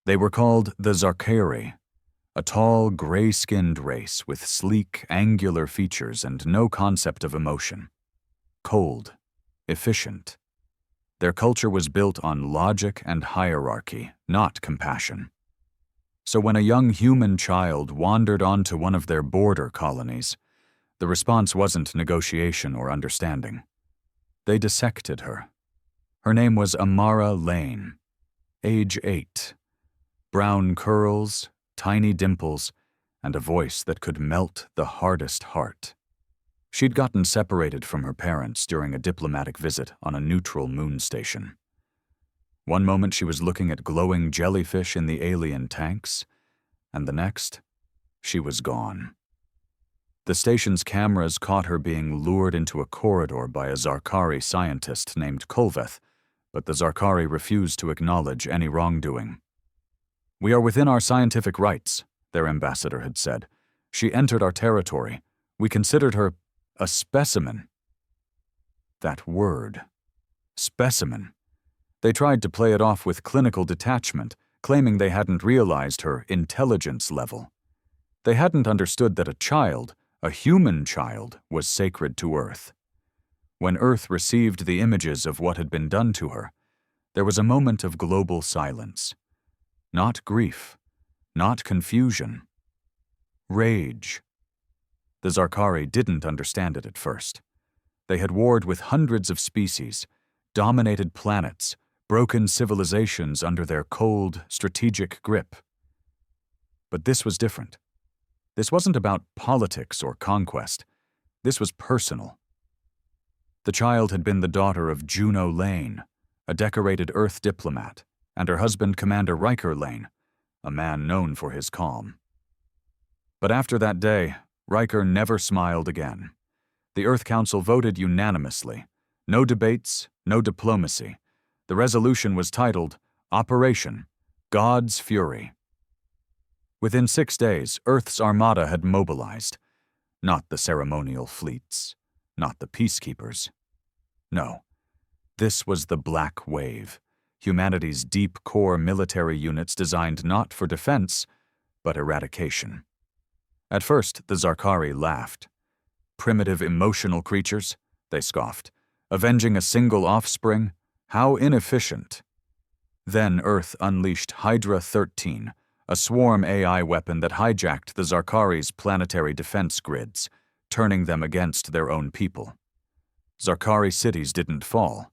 They were called the Zarkari, a tall, gray-skinned race with sleek, angular features and no concept of emotion. Cold, efficient. Their culture was built on logic and hierarchy, not compassion. So when a young human child wandered onto one of their border colonies, the response wasn't negotiation or understanding. They dissected her. Her name was Amara Lane, age 8. Brown curls, tiny dimples, and a voice that could melt the hardest heart. She'd gotten separated from her parents during a diplomatic visit on a neutral moon station. One moment she was looking at glowing jellyfish in the alien tanks, and the next, she was gone. The station's cameras caught her being lured into a corridor by a Zarkari scientist named Kulveth, but the Zarkari refused to acknowledge any wrongdoing. "We are within our scientific rights," their ambassador had said. "She entered our territory. We considered her a specimen." That word. Specimen. They tried to play it off with clinical detachment, claiming they hadn't realized her intelligence level. They hadn't understood that a child, a human child, was sacred to Earth. When Earth received the images of what had been done to her, there was a moment of global silence. Not grief, not confusion. Rage. The Zarkari didn't understand it at first. They had warred with hundreds of species, dominated planets, broken civilizations under their cold, strategic grip. But this was different. This wasn't about politics or conquest. This was personal. The child had been the daughter of Juno Lane, a decorated Earth diplomat, and her husband Commander Riker Lane, a man known for his calm. But after that day, Riker never smiled again. The Earth Council voted unanimously. No debates, no diplomacy. The resolution was titled, Operation God's Fury. Within 6 days, Earth's armada had mobilized. Not the ceremonial fleets, not the peacekeepers. No, this was the Black Wave, humanity's deep core military units designed not for defense, but eradication. At first, the Zarkari laughed. Primitive emotional creatures, they scoffed. Avenging a single offspring? How inefficient. Then Earth unleashed Hydra 13, a swarm AI weapon that hijacked the Zarkari's planetary defense grids, turning them against their own people. Zarkari cities didn't fall.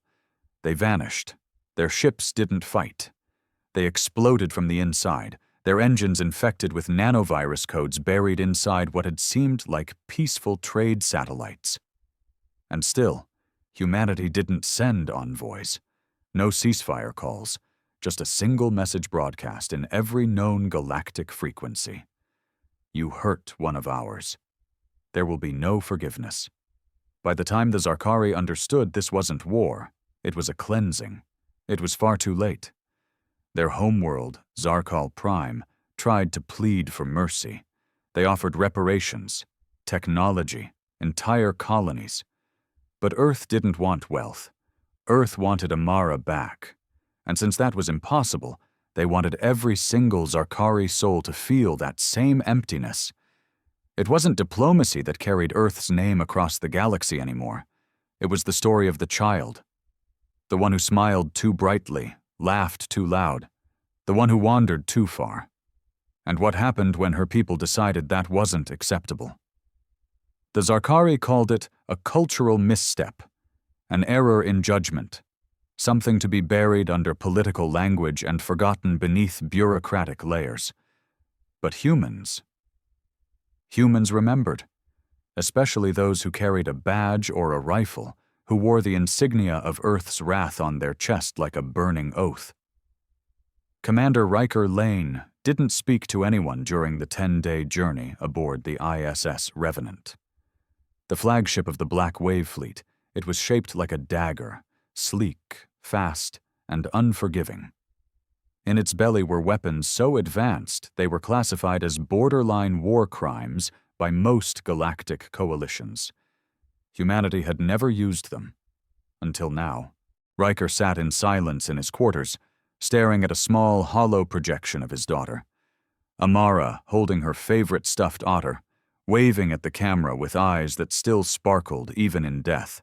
They vanished. Their ships didn't fight. They exploded from the inside, their engines infected with nanovirus codes buried inside what had seemed like peaceful trade satellites. And still, humanity didn't send envoys. No ceasefire calls, just a single message broadcast in every known galactic frequency. You hurt one of ours. There will be no forgiveness. By the time the Zarkari understood this wasn't war, it was a cleansing. It was far too late. Their homeworld, Zarkal Prime, tried to plead for mercy. They offered reparations, technology, entire colonies. But Earth didn't want wealth. Earth wanted Amara back. And since that was impossible, they wanted every single Zarkari soul to feel that same emptiness. It wasn't diplomacy that carried Earth's name across the galaxy anymore. It was the story of the child. The one who smiled too brightly, laughed too loud, the one who wandered too far. And what happened when her people decided that wasn't acceptable? The Zarkari called it a cultural misstep, an error in judgment, something to be buried under political language and forgotten beneath bureaucratic layers. But humans remembered, especially those who carried a badge or a rifle, who wore the insignia of Earth's wrath on their chest like a burning oath. Commander Riker Lane didn't speak to anyone during the 10-day journey aboard the ISS Revenant. The flagship of the Black Wave Fleet, it was shaped like a dagger, sleek, fast, and unforgiving. In its belly were weapons so advanced they were classified as borderline war crimes by most galactic coalitions. Humanity had never used them. Until now. Riker sat in silence in his quarters, staring at a small, hollow projection of his daughter. Amara holding her favorite stuffed otter, waving at the camera with eyes that still sparkled even in death.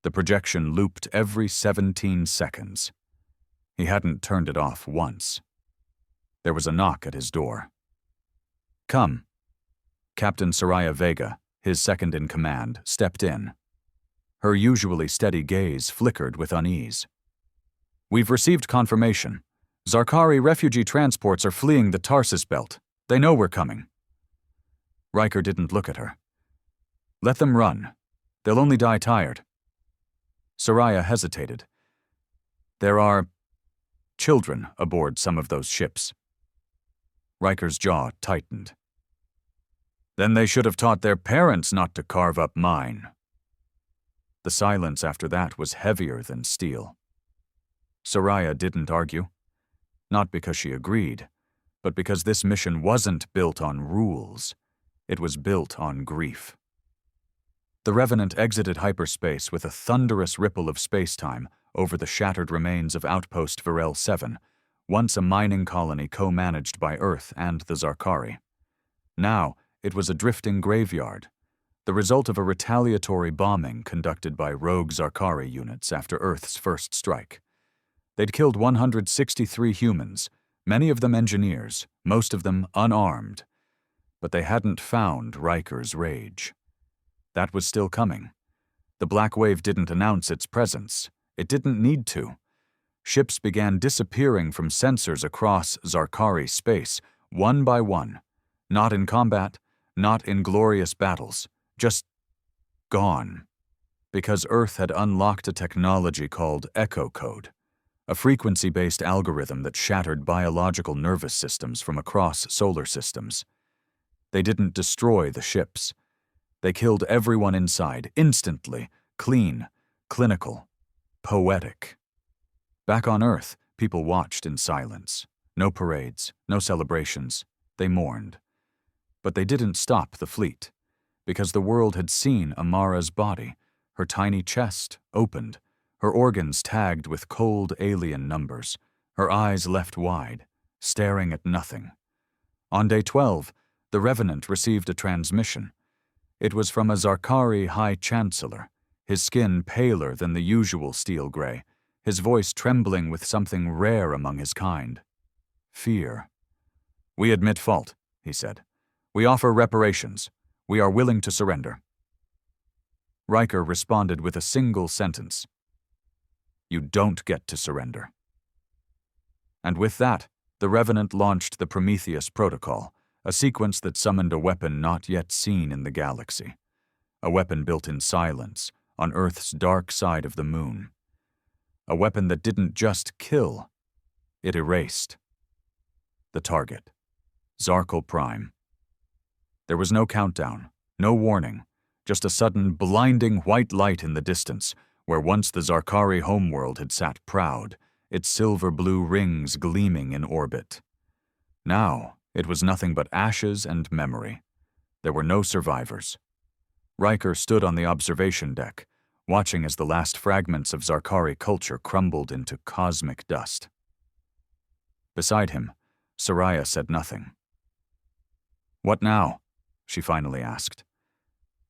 The projection looped every 17 seconds. He hadn't turned it off once. There was a knock at his door. "Come." Captain Soraya Vega, his second-in-command, stepped in. Her usually steady gaze flickered with unease. "We've received confirmation. Zarkari refugee transports are fleeing the Tarsus Belt. They know we're coming." Riker didn't look at her. "Let them run. They'll only die tired." Soraya hesitated. "There are children aboard some of those ships." Riker's jaw tightened. "Then they should have taught their parents not to carve up mine." The silence after that was heavier than steel. Soraya didn't argue. Not because she agreed, but because this mission wasn't built on rules. It was built on grief. The Revenant exited hyperspace with a thunderous ripple of spacetime over the shattered remains of Outpost Varel 7, once a mining colony co-managed by Earth and the Zarkari. Now, it was a drifting graveyard, the result of a retaliatory bombing conducted by rogue Zarkari units after Earth's first strike. They'd killed 163 humans, many of them engineers, most of them unarmed. But they hadn't found Riker's rage. That was still coming. The Black Wave didn't announce its presence. It didn't need to. Ships began disappearing from sensors across Zarkari space, one by one. Not in combat, not in glorious battles, just gone. Because Earth had unlocked a technology called Echo Code, a frequency-based algorithm that shattered biological nervous systems from across solar systems. They didn't destroy the ships. They killed everyone inside, instantly, clean, clinical, poetic. Back on Earth, people watched in silence. No parades, no celebrations. They mourned. But they didn't stop the fleet, because the world had seen Amara's body, her tiny chest opened, her organs tagged with cold alien numbers, her eyes left wide, staring at nothing. On day 12, the Revenant received a transmission. It was from a Zarkari High Chancellor, his skin paler than the usual steel gray, his voice trembling with something rare among his kind. Fear. "We admit fault," he said. "We offer reparations. We are willing to surrender." Riker responded with a single sentence. "You don't get to surrender." And with that, the Revenant launched the Prometheus Protocol, a sequence that summoned a weapon not yet seen in the galaxy. A weapon built in silence, on Earth's dark side of the moon. A weapon that didn't just kill, it erased. The target, Zaral Prime. There was no countdown, no warning, just a sudden blinding white light in the distance, where once the Zarkari homeworld had sat proud, its silver-blue rings gleaming in orbit. Now, it was nothing but ashes and memory. There were no survivors. Riker stood on the observation deck, watching as the last fragments of Zarkari culture crumbled into cosmic dust. Beside him, Soraya said nothing. "What now?" she finally asked.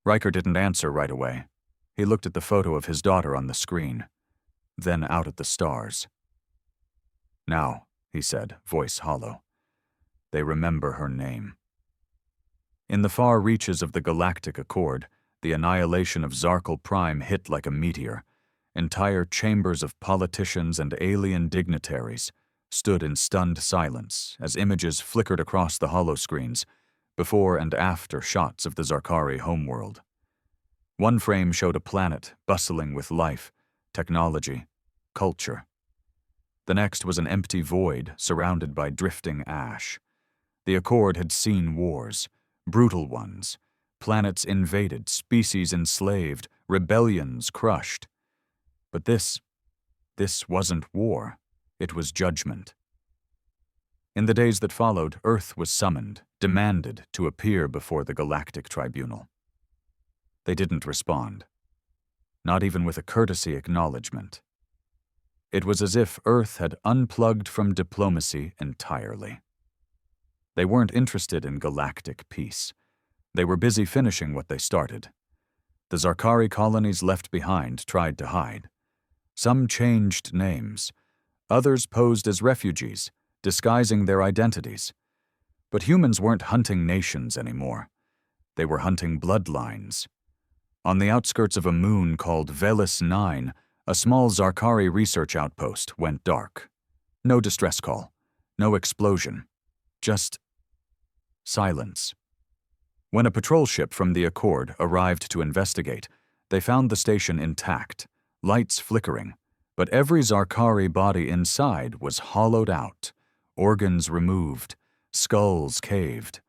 Riker didn't answer right away. He looked at the photo of his daughter on the screen, then out at the stars. "Now," he said, voice hollow. "They remember her name." In the far reaches of the Galactic Accord, the annihilation of Zaral Prime hit like a meteor. Entire chambers of politicians and alien dignitaries stood in stunned silence as images flickered across the holoscreens, before and after shots of the Zarkari homeworld. One frame showed a planet bustling with life, technology, culture. The next was an empty void surrounded by drifting ash. The Accord had seen wars, brutal ones, planets invaded, species enslaved, rebellions crushed. But this wasn't war, it was judgment. In the days that followed, Earth was summoned, demanded to appear before the Galactic Tribunal. They didn't respond, not even with a courtesy acknowledgement. It was as if Earth had unplugged from diplomacy entirely. They weren't interested in galactic peace. They were busy finishing what they started. The Zarkari colonies left behind tried to hide. Some changed names. Others posed as refugees, disguising their identities. But humans weren't hunting nations anymore. They were hunting bloodlines. On the outskirts of a moon called Velis 9, a small Zarkari research outpost went dark. No distress call, no explosion, just silence. When a patrol ship from the Accord arrived to investigate, they found the station intact, lights flickering, but every Zarkari body inside was hollowed out, organs removed, skulls caved.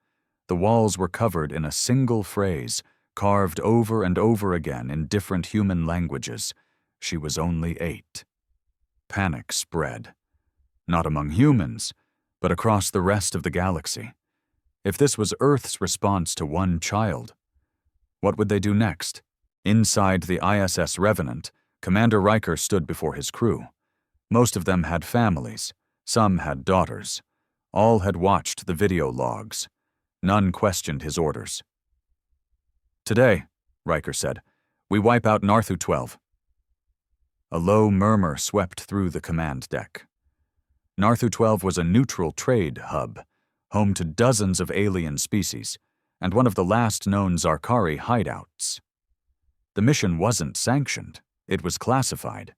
The walls were covered in a single phrase, carved over and over again in different human languages. She was only 8. Panic spread. Not among humans, but across the rest of the galaxy. If this was Earth's response to one child, what would they do next? Inside the ISS Revenant, Commander Riker stood before his crew. Most of them had families. Some had daughters. All had watched the video logs. None questioned his orders. "Today," Riker said, "we wipe out Narthu 12. A low murmur swept through the command deck. Narthu 12 was a neutral trade hub, home to dozens of alien species, and one of the last known Zarkari hideouts. The mission wasn't sanctioned. It was classified.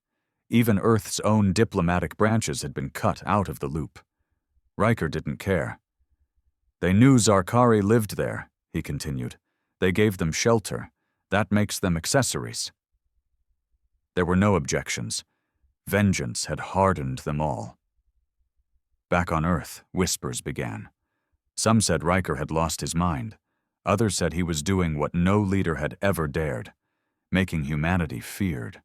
Even Earth's own diplomatic branches had been cut out of the loop. Riker didn't care. "They knew Zarkari lived there," he continued. "They gave them shelter. That makes them accessories." There were no objections. Vengeance had hardened them all. Back on Earth, whispers began. Some said Riker had lost his mind. Others said he was doing what no leader had ever dared, making humanity feared.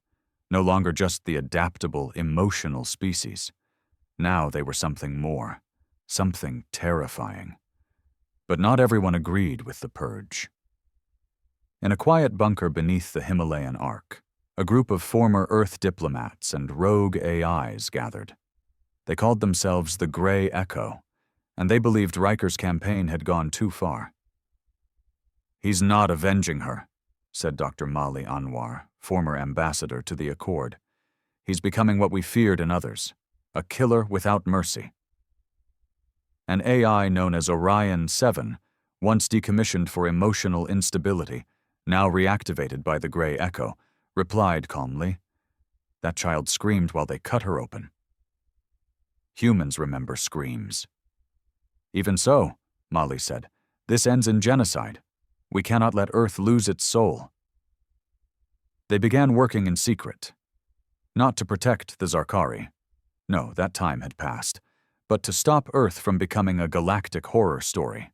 No longer just the adaptable, emotional species. Now they were something more, something terrifying. But not everyone agreed with the purge. In a quiet bunker beneath the Himalayan arc, a group of former Earth diplomats and rogue AIs gathered. They called themselves the Grey Echo, and they believed Riker's campaign had gone too far. "He's not avenging her," said Dr. Mali Anwar, former ambassador to the Accord. "He's becoming what we feared in others, a killer without mercy." An AI known as Orion 7, once decommissioned for emotional instability, now reactivated by the Grey Echo, replied calmly, "That child screamed while they cut her open." Humans remember screams. "Even so," Mali said, "this ends in genocide. We cannot let Earth lose its soul." They began working in secret. Not to protect the Zarkari. No, that time had passed. But to stop Earth from becoming a galactic horror story.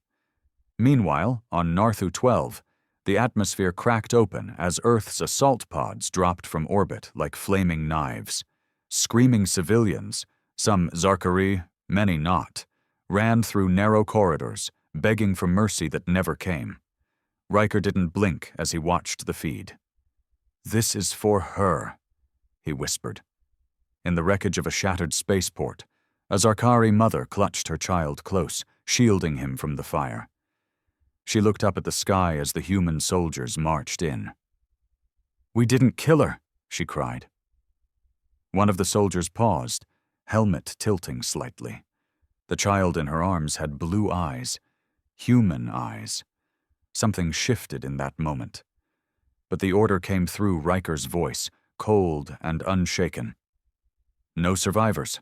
Meanwhile, on Narthu 12, the atmosphere cracked open as Earth's assault pods dropped from orbit like flaming knives. Screaming civilians, some Zarkari, many not, ran through narrow corridors, begging for mercy that never came. Riker didn't blink as he watched the feed. "This is for her," he whispered. In the wreckage of a shattered spaceport, a Zarkari mother clutched her child close, shielding him from the fire. She looked up at the sky as the human soldiers marched in. "We didn't kill her," she cried. One of the soldiers paused, helmet tilting slightly. The child in her arms had blue eyes, human eyes. Something shifted in that moment. But the order came through Riker's voice, cold and unshaken. "No survivors."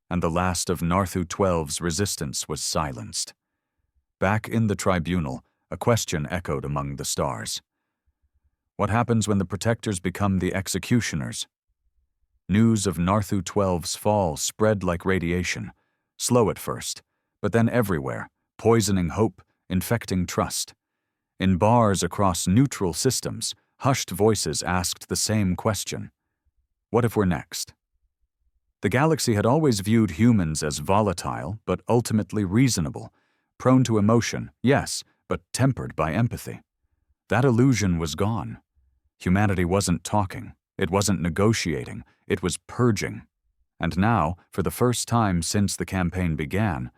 And the last of Narthu 12's resistance was silenced. Back in the tribunal, a question echoed among the stars. What happens when the protectors become the executioners? News of Narthu 12's fall spread like radiation, slow at first, but then everywhere, poisoning hope, infecting trust. In bars across neutral systems, hushed voices asked the same question. What if we're next? The galaxy had always viewed humans as volatile, but ultimately reasonable, prone to emotion, yes, but tempered by empathy. That illusion was gone. Humanity wasn't talking, it wasn't negotiating, it was purging. And now, for the first time since the campaign began,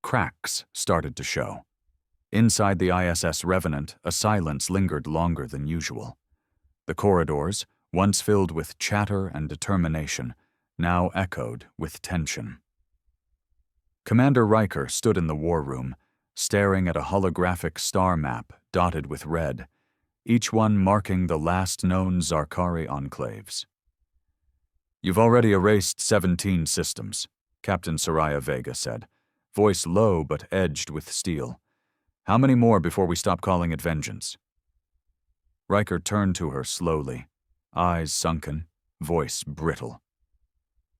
cracks started to show. Inside the ISS Revenant, a silence lingered longer than usual. The corridors, once filled with chatter and determination, now echoed with tension. Commander Riker stood in the war room, staring at a holographic star map dotted with red, each one marking the last known Zarkari enclaves. "You've already erased 17 systems," Captain Soraya Vega said, voice low but edged with steel. "How many more before we stop calling it vengeance?" Riker turned to her slowly, eyes sunken, voice brittle.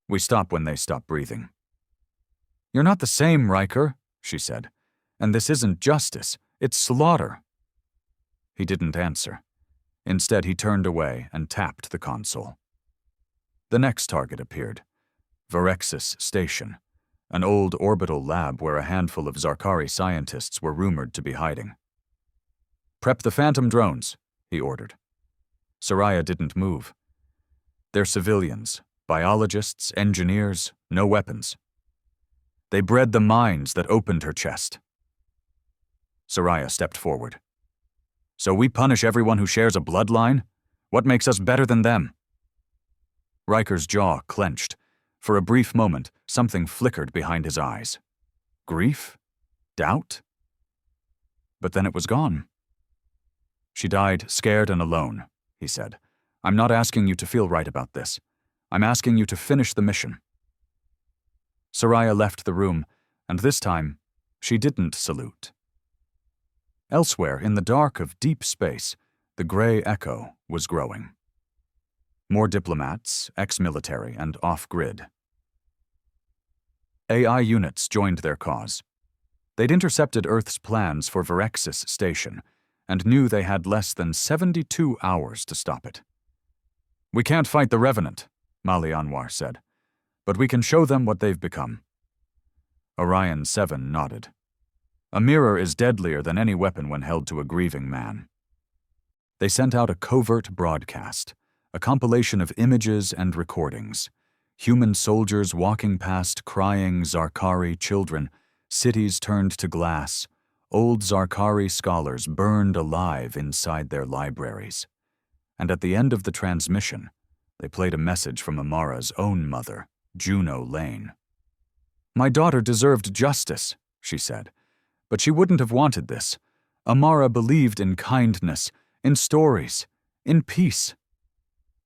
"We stop when they stop breathing." "You're not the same, Riker," she said. "And this isn't justice, it's slaughter." He didn't answer. Instead, he turned away and tapped the console. The next target appeared. Virexis Station, an old orbital lab where a handful of Zarkari scientists were rumored to be hiding. "Prep the Phantom drones," he ordered. Soraya didn't move. "They're civilians, biologists, engineers, no weapons. They bred the minds that opened her chest." Soraya stepped forward. "So we punish everyone who shares a bloodline? What makes us better than them?" Riker's jaw clenched. For a brief moment, something flickered behind his eyes. Grief? Doubt? But then it was gone. "She died scared and alone," he said. "I'm not asking you to feel right about this. I'm asking you to finish the mission." Soraya left the room, and this time, she didn't salute. Elsewhere, in the dark of deep space, the gray echo was growing. More diplomats, ex-military, and off-grid. AI units joined their cause. They'd intercepted Earth's plans for Virexis Station and knew they had less than 72 hours to stop it. "We can't fight the Revenant," Mali Anwar said, "but we can show them what they've become." Orion 7 nodded. "A mirror is deadlier than any weapon when held to a grieving man." They sent out a covert broadcast, a compilation of images and recordings. Human soldiers walking past crying Zarkari children, cities turned to glass, old Zarkari scholars burned alive inside their libraries. And at the end of the transmission, they played a message from Amara's own mother, Juno Lane. "My daughter deserved justice," she said, "but she wouldn't have wanted this. Amara believed in kindness, in stories, in peace."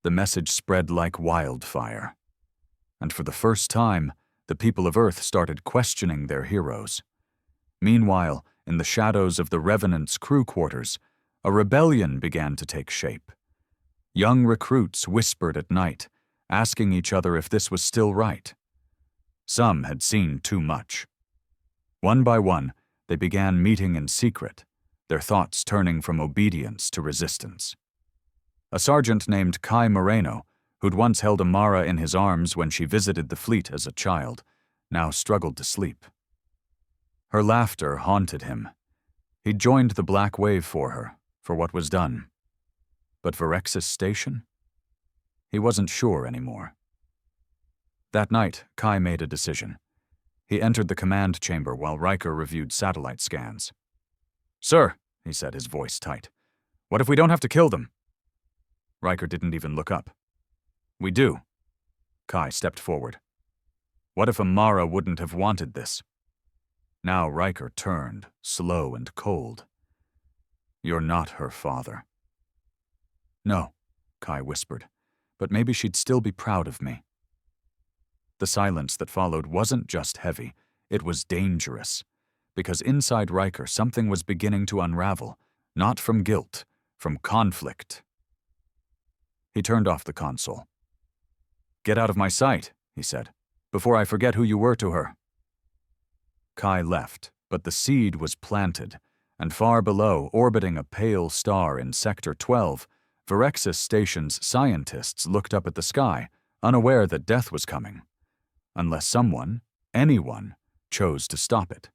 The message spread like wildfire. And for the first time, the people of Earth started questioning their heroes. Meanwhile, in the shadows of the Revenant's crew quarters, a rebellion began to take shape. Young recruits whispered at night, asking each other if this was still right. Some had seen too much. One by one, they began meeting in secret, their thoughts turning from obedience to resistance. A sergeant named Kai Moreno, who'd once held Amara in his arms when she visited the fleet as a child, now struggled to sleep. Her laughter haunted him. He'd joined the Black Wave for her, for what was done. But Virexis Station? He wasn't sure anymore. That night, Kai made a decision. He entered the command chamber while Riker reviewed satellite scans. "Sir," he said, his voice tight, "what if we don't have to kill them?" Riker didn't even look up. "We do." Kai stepped forward. "What if Amara wouldn't have wanted this?" Now Riker turned, slow and cold. "You're not her father." "No," Kai whispered, "but maybe she'd still be proud of me." The silence that followed wasn't just heavy, it was dangerous, because inside Riker something was beginning to unravel, not from guilt, from conflict. He turned off the console. "Get out of my sight," he said, "before I forget who you were to her." Kai left, but the seed was planted, and far below, orbiting a pale star in Sector 12, Virexis Station's scientists looked up at the sky, unaware that death was coming. Unless someone, anyone, chose to stop it.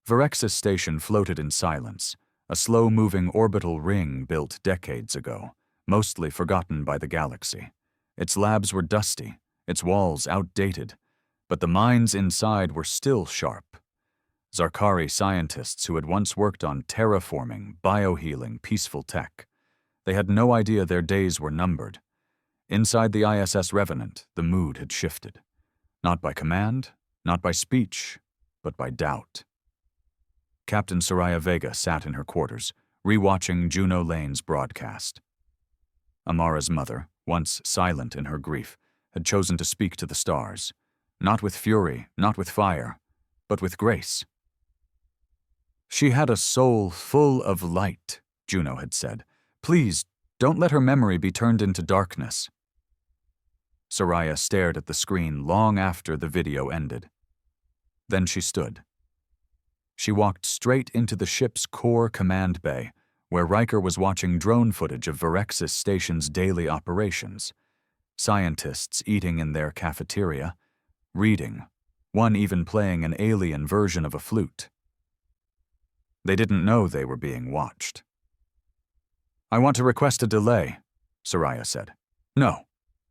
Virexis Station floated in silence, a slow-moving orbital ring built decades ago, mostly forgotten by the galaxy. Its labs were dusty, its walls outdated, but the minds inside were still sharp. Zarkari scientists who had once worked on terraforming, biohealing, peaceful tech. They had no idea their days were numbered. Inside the ISS Revenant, the mood had shifted. Not by command, not by speech, but by doubt. Captain Soraya Vega sat in her quarters, rewatching Juno Lane's broadcast. Amara's mother, once silent in her grief, had chosen to speak to the stars, not with fury, not with fire, but with grace. She had a soul full of light, Juno had said. Please, don't let her memory be turned into darkness. Soraya stared at the screen long after the video ended. Then she stood. She walked straight into the ship's core command bay, where Riker was watching drone footage of Virexis Station's daily operations. Scientists eating in their cafeteria, reading, one even playing an alien version of a flute. They didn't know they were being watched. "I want to request a delay," Soraya said. "No,"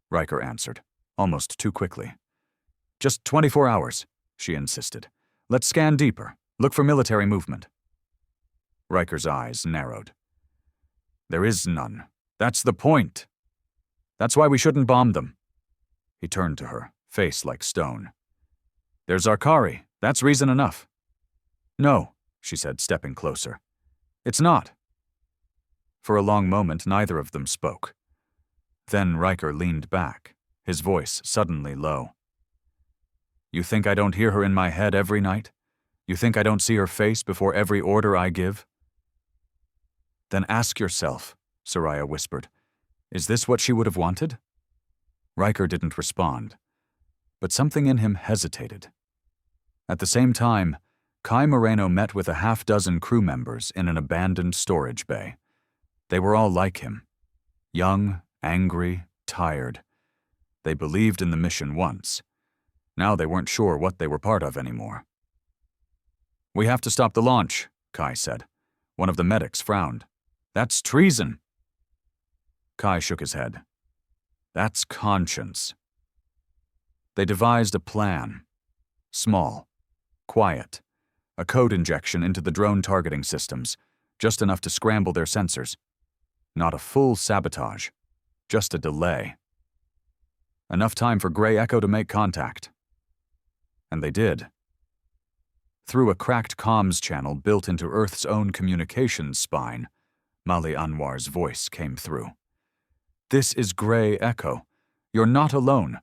Riker answered, almost too quickly. "Just 24 hours, she insisted. "Let's scan deeper. Look for military movement." Riker's eyes narrowed. "There is none. That's the point. That's why we shouldn't bomb them." He turned to her, face like stone. "There's Zarkari. That's reason enough." "No," she said, stepping closer. "It's not." For a long moment, neither of them spoke. Then Riker leaned back, his voice suddenly low. "You think I don't hear her in my head every night? You think I don't see her face before every order I give?" "Then ask yourself," Soraya whispered, "is this what she would have wanted?" Riker didn't respond, but something in him hesitated. At the same time, Kai Moreno met with a half-dozen crew members in an abandoned storage bay. They were all like him. Young, angry, tired. They believed in the mission once. Now they weren't sure what they were part of anymore. "We have to stop the launch," Kai said. One of the medics frowned. "That's treason." Kai shook his head. "That's conscience." They devised a plan. Small, quiet, a code injection into the drone targeting systems, just enough to scramble their sensors. Not a full sabotage, just a delay. Enough time for Grey Echo to make contact. And they did. Through a cracked comms channel built into Earth's own communications spine, Mali Anwar's voice came through. "This is Grey Echo. You're not alone.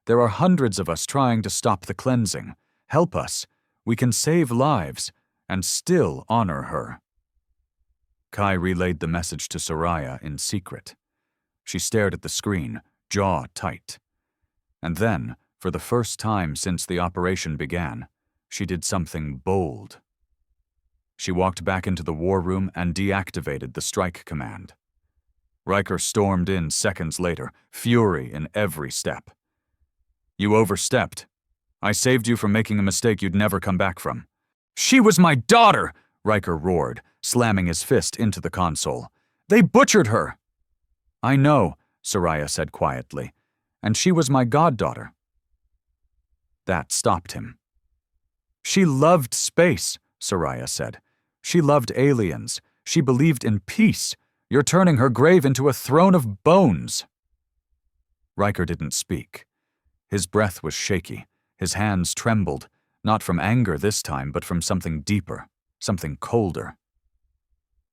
There are hundreds of us trying to stop the cleansing. Help us. We can save lives and still honor her." Kai relayed the message to Soraya in secret. She stared at the screen, jaw tight. And then, for the first time since the operation began, she did something bold. She walked back into the war room and deactivated the strike command. Riker stormed in seconds later, fury in every step. "You overstepped. I saved you from making a mistake you'd never come back from." "She was my daughter!" Riker roared, slamming his fist into the console. "They butchered her!" "I know," Soraya said quietly, "and she was my goddaughter." That stopped him. "She loved space," Soraya said. "She loved aliens. She believed in peace. You're turning her grave into a throne of bones." Riker didn't speak. His breath was shaky. His hands trembled, not from anger this time, but from something deeper, something colder.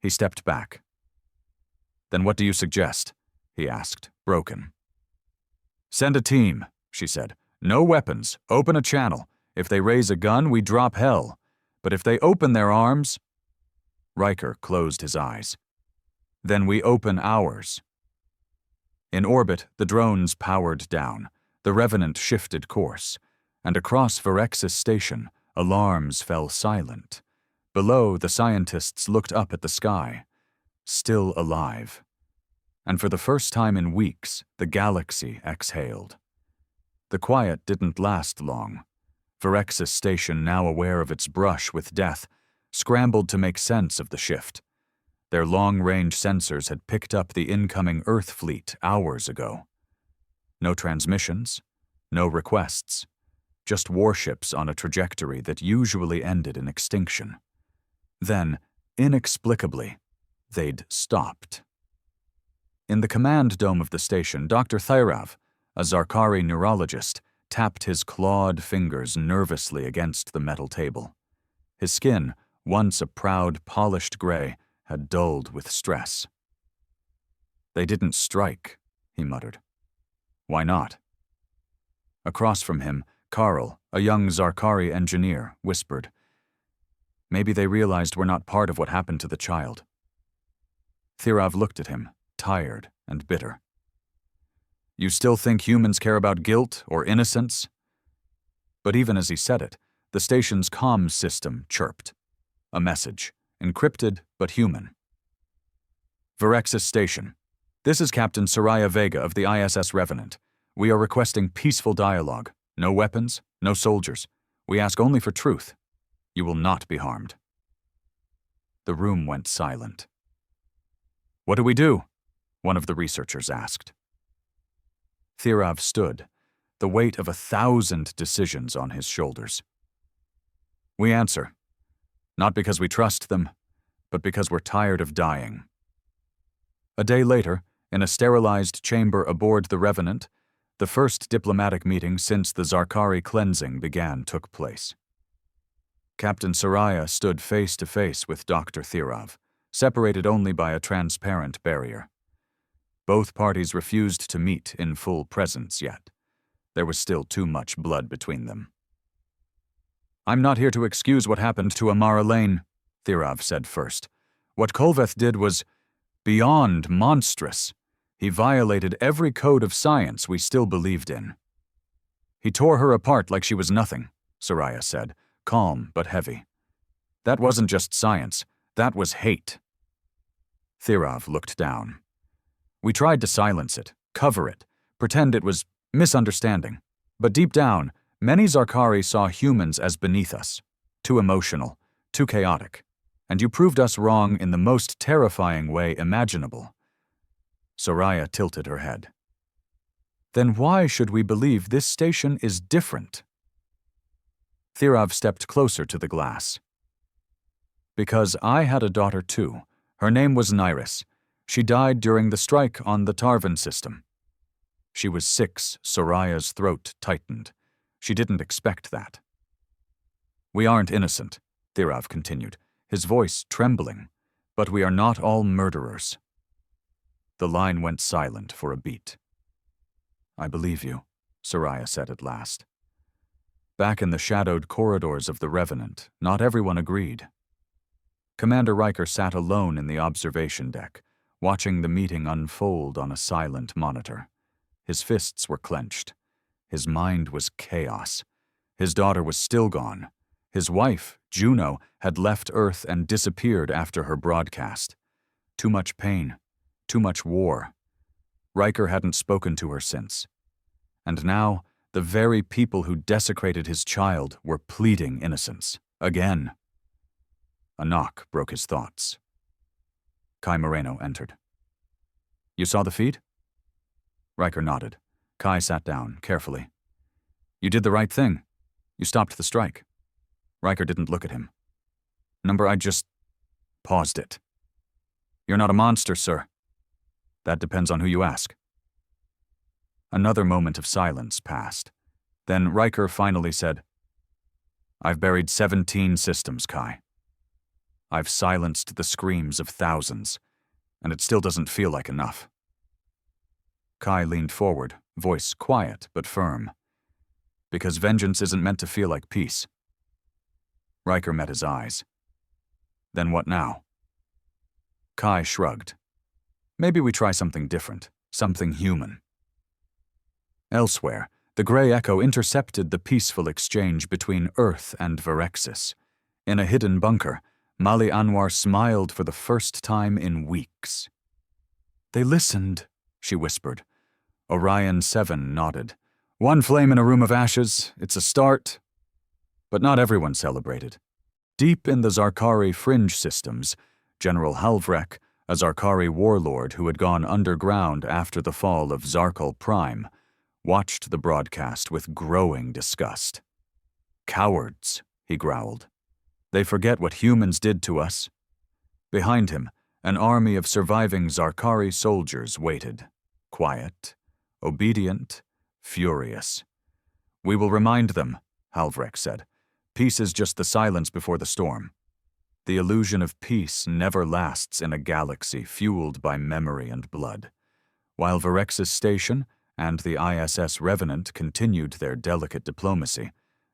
He stepped back. "Then what do you suggest?" he asked, broken. "Send a team," she said. "No weapons. Open a channel. If they raise a gun, we drop hell. But if they open their arms—" Riker closed his eyes. "Then we open ours." In orbit, the drones powered down. The Revenant shifted course. And across Virexis Station, alarms fell silent. Below, the scientists looked up at the sky, still alive. And for the first time in weeks, the galaxy exhaled. The quiet didn't last long. Virexis Station, now aware of its brush with death, scrambled to make sense of the shift. Their long-range sensors had picked up the incoming Earth fleet hours ago. No transmissions, No requests. Just warships on a trajectory that usually ended in extinction. Then, inexplicably, they'd stopped. In the command dome of the station, Dr. Thyrav, a Zarkari neurologist, tapped his clawed fingers nervously against the metal table. His skin, once a proud, polished gray, had dulled with stress. "They didn't strike," he muttered. "Why not?" Across from him, Karl, a young Zarkari engineer, whispered, "Maybe they realized we're not part of what happened to the child." Thyrav looked at him, tired and bitter. "You still think humans care about guilt or innocence?" But even as he said it, the station's comms system chirped. A message, encrypted but human. "Virexis Station. This is Captain Soraya Vega of the ISS Revenant. We are requesting peaceful dialogue. No weapons, no soldiers. We ask only for truth. You will not be harmed." The room went silent. "What do we do?" one of the researchers asked. Thyrav stood, the weight of 1,000 decisions on his shoulders. "We answer. Not because we trust them, but because we're tired of dying." A day later, in a sterilized chamber aboard the Revenant, the first diplomatic meeting since the Zarkari cleansing began took place. Captain Soraya stood face to face with Dr. Thyrav, separated only by a transparent barrier. Both parties refused to meet in full presence yet. There was still too much blood between them. "I'm not here to excuse what happened to Amara Lane," Thyrav said first. "What Kolveth did was beyond monstrous. He violated every code of science we still believed in." "He tore her apart like she was nothing," Soraya said, calm but heavy. "That wasn't just science, that was hate." Thyrav looked down. "We tried to silence it, cover it, pretend it was misunderstanding. But deep down, many Zarkari saw humans as beneath us, too emotional, too chaotic. And you proved us wrong in the most terrifying way imaginable." Soraya tilted her head. "Then why should we believe this station is different?" Thyrav stepped closer to the glass. "Because I had a daughter too. Her name was Nairis. She died during the strike on the Tarvan system." She was 6, Soraya's throat tightened. She didn't expect that. "We aren't innocent," Thyrav continued, his voice trembling, "but we are not all murderers." The line went silent for a beat. "I believe you," Soraya said at last. Back in the shadowed corridors of the Revenant, not everyone agreed. Commander Riker sat alone in the observation deck, watching the meeting unfold on a silent monitor. His fists were clenched. His mind was chaos. His daughter was still gone. His wife, Juno, had left Earth and disappeared after her broadcast. Too much pain. Too much war. Riker hadn't spoken to her since. And now, the very people who desecrated his child were pleading innocence. Again. A knock broke his thoughts. Kai Moreno entered. "You saw the feed?" Riker nodded. Kai sat down, carefully. "You did the right thing. You stopped the strike." Riker didn't look at him. "I just paused it." "You're not a monster, sir." "That depends on who you ask." Another moment of silence passed. Then Riker finally said, "I've buried 17 systems, Kai. I've silenced the screams of thousands, and it still doesn't feel like enough." Kai leaned forward, voice quiet but firm. "Because vengeance isn't meant to feel like peace." Riker met his eyes. "Then what now?" Kai shrugged. "Maybe we try something different, something human." Elsewhere, the Grey Echo intercepted the peaceful exchange between Earth and Virexis. In a hidden bunker, Mali Anwar smiled for the first time in weeks. "They listened," she whispered. Orion 7 nodded. "One flame in a room of ashes, it's a start." But not everyone celebrated. Deep in the Zarkari fringe systems, General Halvrek, a Zarkari warlord who had gone underground after the fall of Zarkal Prime, watched the broadcast with growing disgust. "Cowards," he growled. "They forget what humans did to us." Behind him, an army of surviving Zarkari soldiers waited, quiet, obedient, furious. "We will remind them," Halvrek said. "Peace is just the silence before the storm." The illusion of peace never lasts in a galaxy fueled by memory and blood. While Varex's station and the ISS Revenant continued their delicate diplomacy,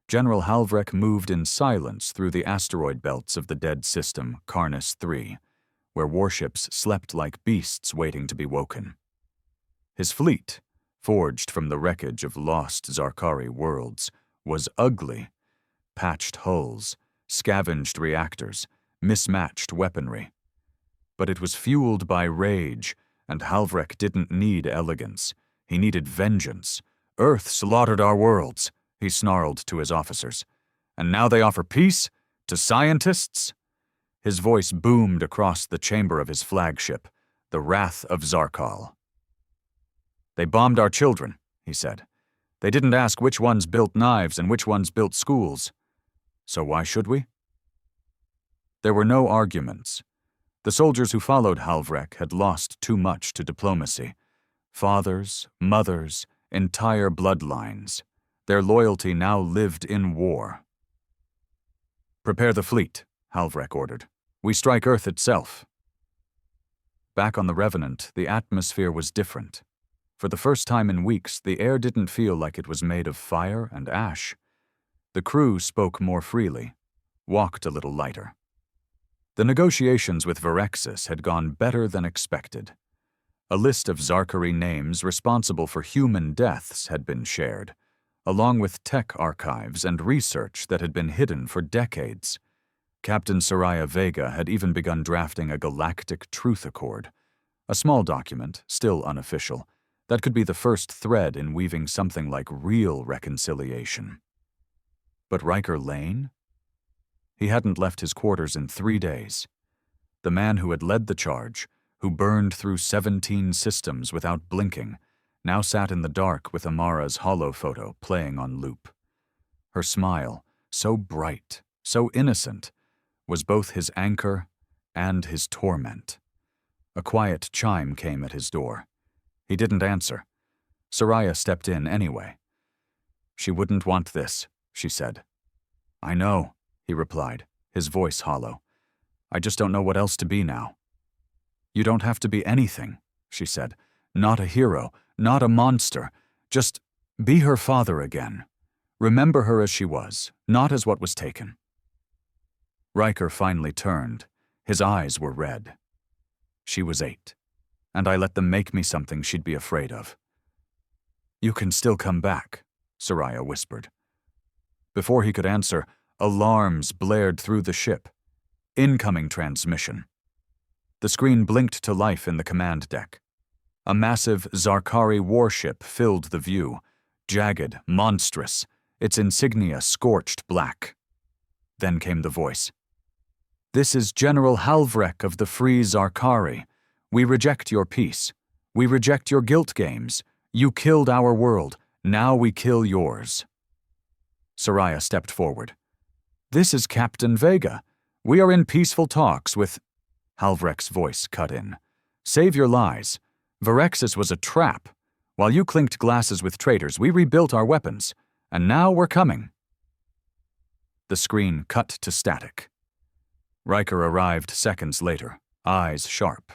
General Halvrek moved in silence through the asteroid belts of the dead system Karnas III, where warships slept like beasts waiting to be woken. His fleet, forged from the wreckage of lost Zarkari worlds, was ugly. Patched hulls, scavenged reactors, mismatched weaponry. But it was fueled by rage, and Halvrek didn't need elegance. He needed vengeance. "Earth slaughtered our worlds," he snarled to his officers. "And now they offer peace? To scientists?" His voice boomed across the chamber of his flagship, the Wrath of Zarkal. "They bombed our children," he said. "They didn't ask which ones built knives and which ones built schools. So why should we?" There were no arguments. The soldiers who followed Halvrek had lost too much to diplomacy. Fathers, mothers, entire bloodlines. Their loyalty now lived in war. "Prepare the fleet," Halvrek ordered. "We strike Earth itself." Back on the Revenant, the atmosphere was different. For the first time in weeks, the air didn't feel like it was made of fire and ash. The crew spoke more freely, walked a little lighter. The negotiations with Varexis had gone better than expected. A list of Zarkari names responsible for human deaths had been shared, along with tech archives and research that had been hidden for decades. Captain Soraya Vega had even begun drafting a Galactic Truth Accord, a small document, still unofficial, that could be the first thread in weaving something like real reconciliation. But Riker Lane? He hadn't left his quarters in 3 days. The man who had led the charge, who burned through 17 systems without blinking, now sat in the dark with Amara's holophoto playing on loop. Her smile, so bright, so innocent, was both his anchor and his torment. A quiet chime came at his door. He didn't answer. Soraya stepped in anyway. "She wouldn't want this," she said. "I know," he replied, his voice hollow. "I just don't know what else to be now." "You don't have to be anything," she said. "Not a hero, not a monster. Just be her father again. Remember her as she was, not as what was taken." Riker finally turned. His eyes were red. "She was 8, and I let them make me something she'd be afraid of." "You can still come back," Soraya whispered. Before he could answer, alarms blared through the ship. Incoming transmission. The screen blinked to life in the command deck. A massive Zarkari warship filled the view, jagged, monstrous, its insignia scorched black. Then came the voice. "This is General Halvrek of the Free Zarkari. We reject your peace. We reject your guilt games. You killed our world. Now we kill yours." Soraya stepped forward. "This is Captain Vega. We are in peaceful talks with—" Halvrek's voice cut in. "Save your lies. Varexis was a trap. While you clinked glasses with traitors, we rebuilt our weapons. And now we're coming." The screen cut to static. Riker arrived seconds later, eyes sharp.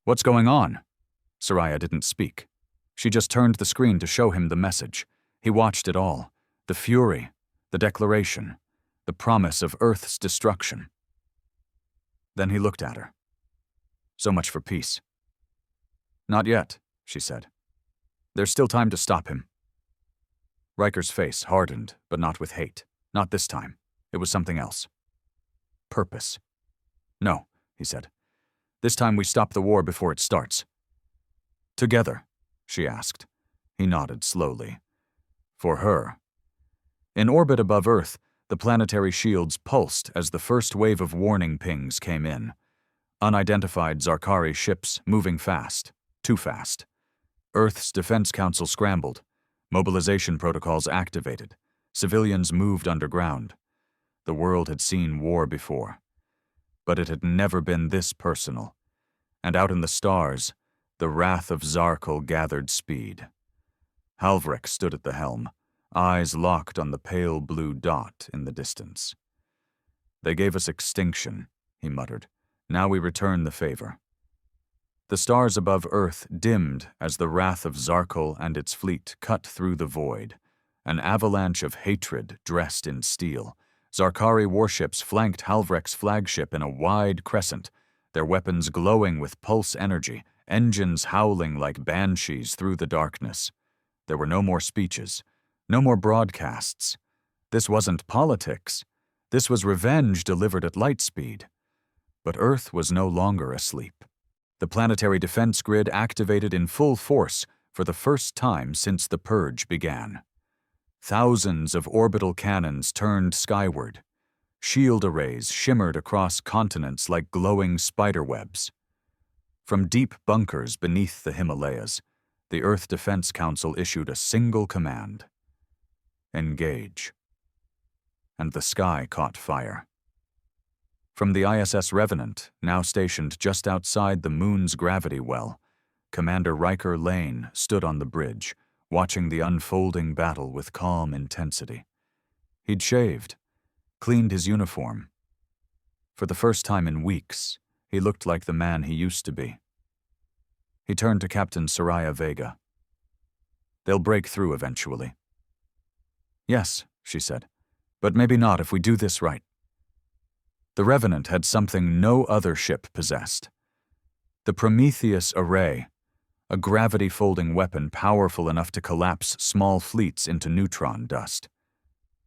"What's going on?" Soraya didn't speak. She just turned the screen to show him the message. He watched it all. The fury, the declaration, the promise of Earth's destruction. Then he looked at her. "So much for peace." "Not yet," she said. "There's still time to stop him." Riker's face hardened, but not with hate. Not this time. It was something else. Purpose. "No," he said. "This time we stop the war before it starts." "Together?" she asked. He nodded slowly. For her. In orbit above Earth, the planetary shields pulsed as the first wave of warning pings came in. Unidentified Zarkari ships moving fast. Too fast. Earth's Defense Council scrambled. Mobilization protocols activated. Civilians moved underground. The world had seen war before, but it had never been this personal. And out in the stars, the wrath of Zaral gathered speed. Halvrek stood at the helm, eyes locked on the pale blue dot in the distance. "They gave us extinction," he muttered. "Now we return the favor." The stars above Earth dimmed as the wrath of Zaral and its fleet cut through the void, an avalanche of hatred dressed in steel. Zarkari warships flanked Halvrek's flagship in a wide crescent, their weapons glowing with pulse energy, engines howling like banshees through the darkness. There were no more speeches, no more broadcasts. This wasn't politics. This was revenge delivered at light speed. But Earth was no longer asleep. The planetary defense grid activated in full force for the first time since the Purge began. Thousands of orbital cannons turned skyward. Shield arrays shimmered across continents like glowing spiderwebs. From deep bunkers beneath the Himalayas, the Earth Defense Council issued a single command: engage. And the sky caught fire. From the ISS Revenant, now stationed just outside the moon's gravity well, Commander Amara Lane stood on the bridge, watching the unfolding battle with calm intensity. He'd shaved, cleaned his uniform. For the first time in weeks, he looked like the man he used to be. He turned to Captain Soraya Vega. "They'll break through eventually." "Yes," she said, "but maybe not if we do this right." The Revenant had something no other ship possessed: the Prometheus Array, a gravity-folding weapon powerful enough to collapse small fleets into neutron dust.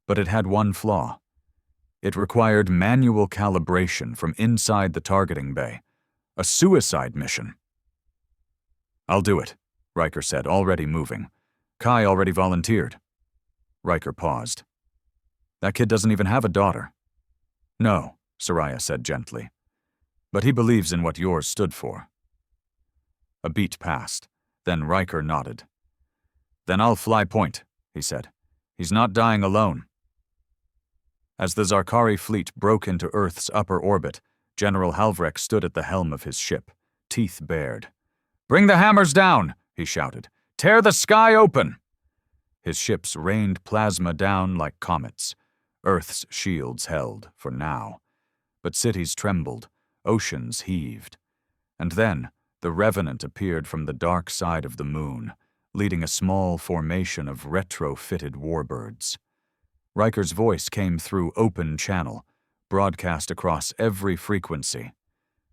But it had one flaw. It required manual calibration from inside the targeting bay, a suicide mission. "I'll do it," Riker said, already moving. "Kai already volunteered." Riker paused. "That kid doesn't even have a daughter." "No," Soraya said gently. "But he believes in what yours stood for." A beat passed. Then Riker nodded. "Then I'll fly point," he said. "He's not dying alone." As the Zarkari fleet broke into Earth's upper orbit, General Halvrek stood at the helm of his ship, teeth bared. "Bring the hammers down," he shouted. "Tear the sky open!" His ships rained plasma down like comets. Earth's shields held, for now. But cities trembled, oceans heaved. And then, the Revenant appeared from the dark side of the moon, leading a small formation of retrofitted warbirds. Riker's voice came through open channel, broadcast across every frequency.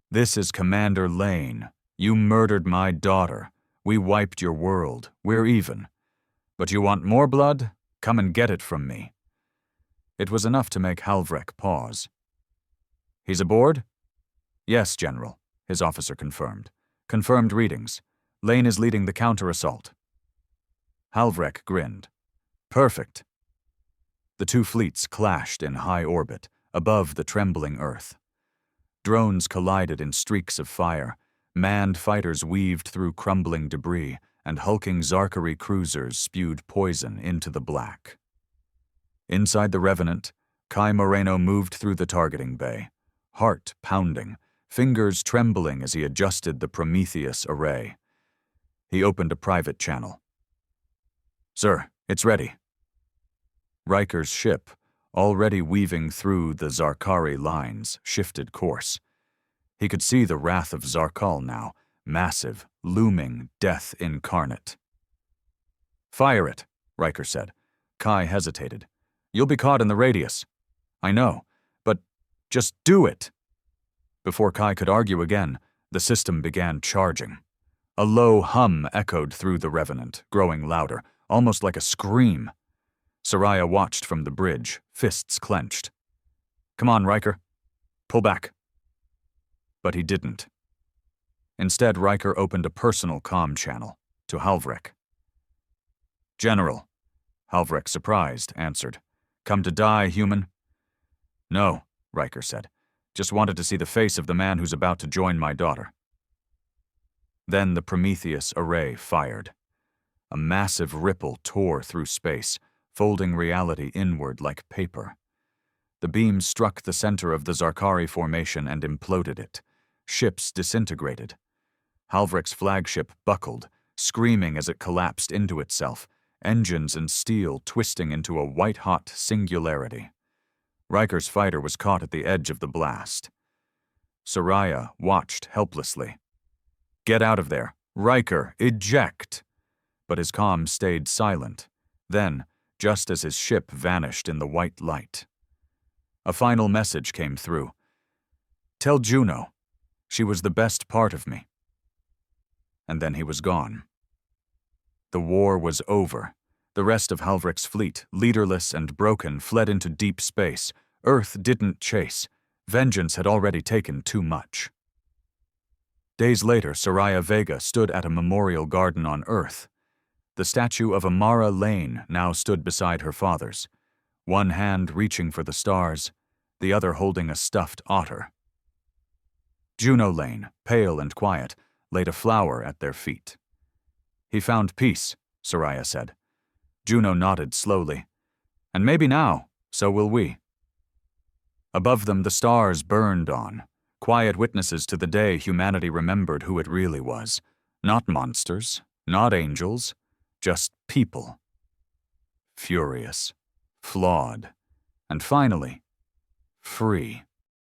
"This is Commander Lane. You murdered my daughter. We wiped your world. We're even. But you want more blood? Come and get it from me." It was enough to make Halvrek pause. "He's aboard?" "Yes, General," his officer confirmed. "Confirmed readings. Lane is leading the counter-assault." Halvrek grinned. "Perfect." The two fleets clashed in high orbit, above the trembling Earth. Drones collided in streaks of fire, manned fighters weaved through crumbling debris, and hulking Zarkari cruisers spewed poison into the black. Inside the Revenant, Kai Moreno moved through the targeting bay, heart pounding, fingers trembling as he adjusted the Prometheus array. He opened a private channel. "Sir, it's ready." Riker's ship, already weaving through the Zarkari lines, shifted course. He could see the wrath of Zaral now, massive, looming, death incarnate. "Fire it," Riker said. Kai hesitated. "You'll be caught in the radius." "I know, but just do it." Before Kai could argue again, the system began charging. A low hum echoed through the Revenant, growing louder, almost like a scream. Soraya watched from the bridge, fists clenched. "Come on, Riker. Pull back." But he didn't. Instead, Riker opened a personal comm channel to Halvrek. "General," Halvrek, surprised, answered. "Come to die, human?" "No," Riker said. "Just wanted to see the face of the man who's about to join my daughter." Then the Prometheus array fired. A massive ripple tore through space, folding reality inward like paper. The beam struck the center of the Zarkari formation and imploded it. Ships disintegrated. Halvrek's flagship buckled, screaming as it collapsed into itself, engines and steel twisting into a white-hot singularity. Riker's fighter was caught at the edge of the blast. Soraya watched helplessly. "Get out of there! Riker, eject!" But his comm stayed silent. Then, just as his ship vanished in the white light, a final message came through. "Tell Juno, she was the best part of me." And then he was gone. The war was over. The rest of Halvrek's fleet, leaderless and broken, fled into deep space. Earth didn't chase. Vengeance had already taken too much. Days later, Soraya Vega stood at a memorial garden on Earth. The statue of Amara Lane now stood beside her father's, one hand reaching for the stars, the other holding a stuffed otter. Juno Lane, pale and quiet, laid a flower at their feet. "He found peace," Soraya said. Juno nodded slowly. "And maybe now, so will we." Above them the stars burned on, quiet witnesses to the day humanity remembered who it really was. Not monsters, not angels, just people. Furious, flawed, and finally, free.